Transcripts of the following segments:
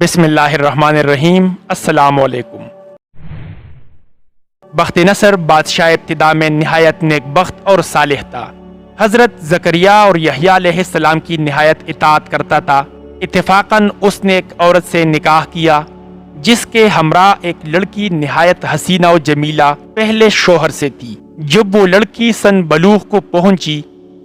بسم اللہ الرحمن الرحیم۔ السلام علیکم۔ بخت نصر بادشاہ ابتدا میں نہایت نیک بخت اور صالح تھا۔ حضرت زکریا اور یحییٰ علیہ السلام کی نہایت اطاعت کرتا تھا۔ اتفاقاً اس نے ایک عورت سے نکاح کیا جس کے ہمراہ ایک لڑکی نہایت حسینہ و جمیلہ پہلے شوہر سے تھی۔ جب وہ لڑکی سن بلوغ کو پہنچی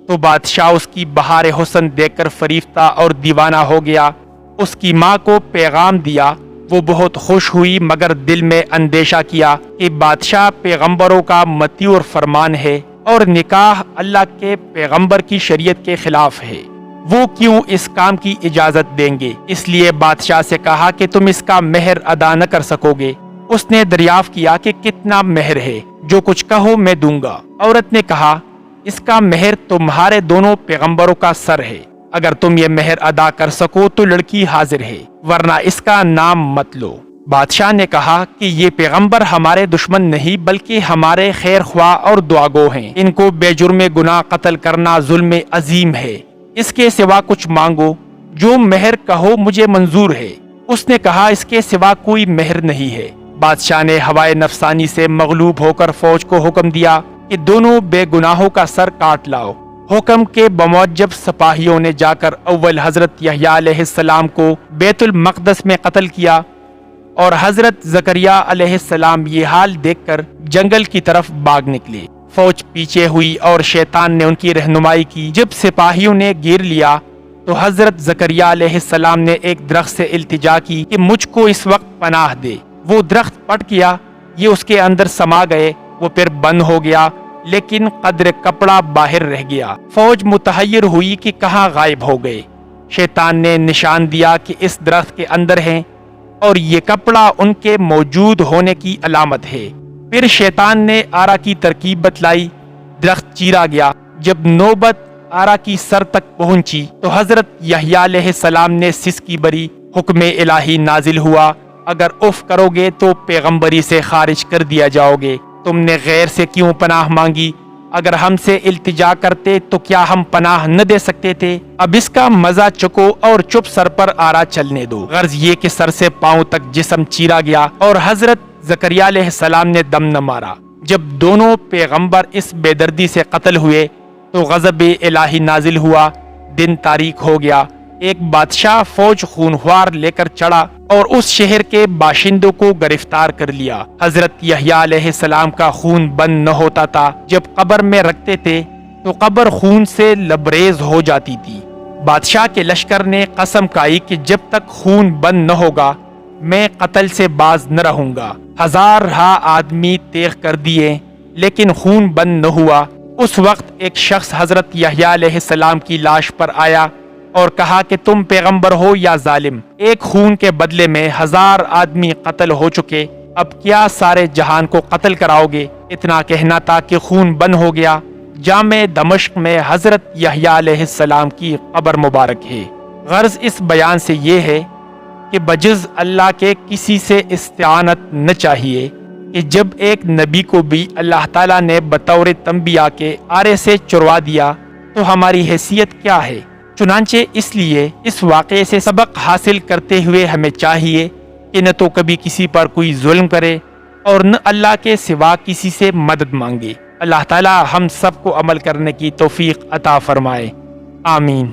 تو بادشاہ اس کی بہار حسن دیکھ کر فریفتہ اور دیوانہ ہو گیا۔ اس کی ماں کو پیغام دیا، وہ بہت خوش ہوئی مگر دل میں اندیشہ کیا کہ بادشاہ پیغمبروں کا مطیع اور فرمان ہے اور نکاح اللہ کے پیغمبر کی شریعت کے خلاف ہے، وہ کیوں اس کام کی اجازت دیں گے؟ اس لیے بادشاہ سے کہا کہ تم اس کا مہر ادا نہ کر سکو گے۔ اس نے دریافت کیا کہ کتنا مہر ہے؟ جو کچھ کہو میں دوں گا۔ عورت نے کہا اس کا مہر تمہارے دونوں پیغمبروں کا سر ہے، اگر تم یہ مہر ادا کر سکو تو لڑکی حاضر ہے، ورنہ اس کا نام مت لو۔ بادشاہ نے کہا کہ یہ پیغمبر ہمارے دشمن نہیں بلکہ ہمارے خیر خواہ اور دعاگو ہیں، ان کو بے جرم گناہ قتل کرنا ظلم عظیم ہے، اس کے سوا کچھ مانگو، جو مہر کہو مجھے منظور ہے۔ اس نے کہا اس کے سوا کوئی مہر نہیں ہے۔ بادشاہ نے ہوائے نفسانی سے مغلوب ہو کر فوج کو حکم دیا کہ دونوں بے گناہوں کا سر کاٹ لاؤ۔ حکم کے بموجب سپاہیوں نے جا کر اول حضرت یحییٰ علیہ السلام کو بیت المقدس میں قتل کیا اور حضرت زکریا علیہ السلام یہ حال دیکھ کر جنگل کی طرف بھاگ نکلے۔ فوج پیچھے ہوئی اور شیطان نے ان کی رہنمائی کی۔ جب سپاہیوں نے گھیر لیا تو حضرت زکریا علیہ السلام نے ایک درخت سے التجا کی کہ مجھ کو اس وقت پناہ دے۔ وہ درخت پٹ گیا، یہ اس کے اندر سما گئے، وہ پھر بند ہو گیا لیکن قدر کپڑا باہر رہ گیا۔ فوج متحیر ہوئی کہ کہاں غائب ہو گئے۔ شیطان نے نشان دیا کہ اس درخت کے اندر ہیں اور یہ کپڑا ان کے موجود ہونے کی علامت ہے۔ پھر شیطان نے آرا کی ترکیب بتلائی، درخت چیرا گیا۔ جب نوبت آرا کی سر تک پہنچی تو حضرت یحییٰ علیہ السلام نے سسکی بری، حکم الہی نازل ہوا اگر اف کرو گے تو پیغمبری سے خارج کر دیا جاؤ گے۔ تم نے غیر سے کیوں پناہ مانگی؟ اگر ہم سے التجا کرتے تو کیا ہم پناہ نہ دے سکتے تھے؟ اب اس کا مزہ چکو اور چپ سر پر آرا چلنے دو۔ غرض یہ کہ سر سے پاؤں تک جسم چیرا گیا اور حضرت زکریا علیہ السلام نے دم نہ مارا۔ جب دونوں پیغمبر اس بے دردی سے قتل ہوئے تو غضب الہی نازل ہوا، دن تاریک ہو گیا۔ ایک بادشاہ فوج خونخوار لے کر چڑھا اور اس شہر کے باشندوں کو گرفتار کر لیا۔ حضرت یحییٰ علیہ السلام کا خون بند نہ ہوتا تھا، جب قبر میں رکھتے تھے تو قبر خون سے لبریز ہو جاتی تھی۔ بادشاہ کے لشکر نے قسم کھائی کہ جب تک خون بند نہ ہوگا میں قتل سے باز نہ رہوں گا۔ ہزارہا آدمی تیغ کر دیے لیکن خون بند نہ ہوا۔ اس وقت ایک شخص حضرت یحییٰ علیہ السلام کی لاش پر آیا اور کہا کہ تم پیغمبر ہو یا ظالم؟ ایک خون کے بدلے میں 1000 آدمی قتل ہو چکے، اب کیا سارے جہان کو قتل کراؤ گے؟ اتنا کہنا تھا کہ خون بند ہو گیا۔ جامع دمشق میں حضرت یحییٰ علیہ السلام کی قبر مبارک ہے۔ غرض اس بیان سے یہ ہے کہ بجز اللہ کے کسی سے استعانت نہ چاہیے کہ جب ایک نبی کو بھی اللہ تعالیٰ نے بطور تنبیہ کے آرے سے چروا دیا تو ہماری حیثیت کیا ہے؟ چنانچہ اس لیے اس واقعے سے سبق حاصل کرتے ہوئے ہمیں چاہیے کہ نہ تو کبھی کسی پر کوئی ظلم کرے اور نہ اللہ کے سوا کسی سے مدد مانگے۔ اللہ تعالی ہم سب کو عمل کرنے کی توفیق عطا فرمائے، آمین۔